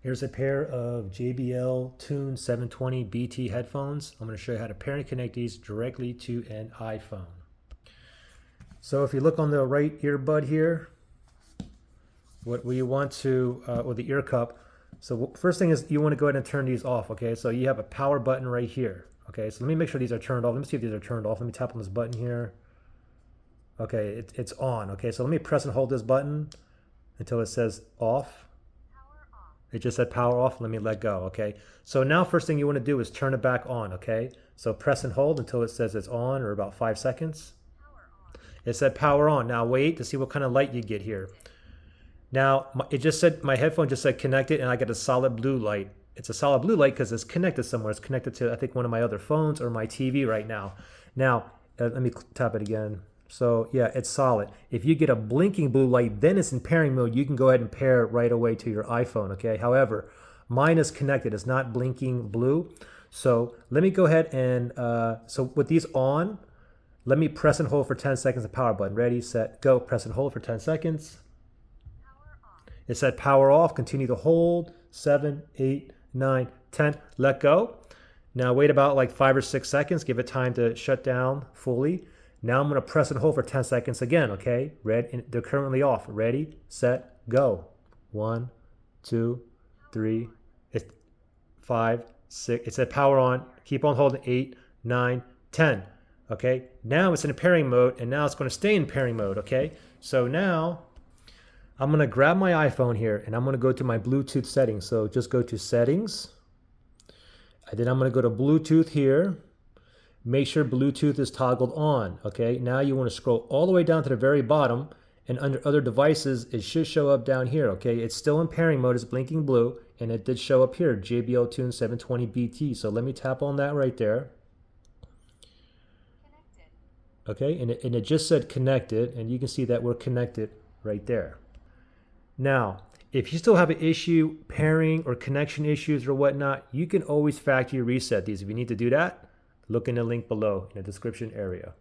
Here's a pair of JBL TUNE 720 BT headphones. I'm going to show you how to pair and connect these directly to an iPhone. So if you look on the right earbud here, what we want to, or the ear cup, so first thing is you want to go ahead and turn these off, okay? So you have a power button right here, okay? So let me make sure these are turned off. Let me see if these are turned off. Let me tap on this button here. Okay, it's on, okay? So let me press and hold this button until it says off. It just said power off. Let me let go, okay? So now first thing you want to do is turn it back on, okay? So press and hold until it says it's on, or about 5 seconds. It said power on. Now wait to see what kind of light you get here. Now it just said, my headphone just said connected, and I get a solid blue light. It's a solid blue light because it's connected somewhere. It's connected to, I think, one of my other phones or my TV right now. Now, let me tap it again. So yeah, it's solid. If you get a blinking blue light, then it's in pairing mode. You can go ahead and pair right away to your iPhone, okay? However, mine is connected. It's not blinking blue. So let me go ahead and, so with these on, let me press and hold for 10 seconds the power button. Ready, set, go. Press and hold for 10 seconds. It said power off. Continue to hold. 7, 8, 9, 10. Let go. Now wait about like 5 or 6 seconds. Give it time to shut down fully. Now I'm going to press and hold for 10 seconds again, okay? They're currently off. Ready, set, go. 1, 2, 3, 5, 6. It said power on. Keep on holding. 8, 9, 10. Okay? Now it's in pairing mode, and now it's going to stay in pairing mode, okay? So now I'm going to grab my iPhone here, and I'm going to go to my Bluetooth settings. So just go to settings. And then I'm going to go to Bluetooth here. Make sure Bluetooth is toggled on, okay? Now you want to scroll all the way down to the very bottom, and under other devices, it should show up down here, okay? It's still in pairing mode, it's blinking blue, and it did show up here, JBL TUNE 720 BT. So let me tap on that right there. Connected. Okay, and it just said connected, and you can see that we're connected right there. Now, if you still have an issue pairing or connection issues or whatnot, you can always factory reset these. If you need to do that, look in the link below in the description area.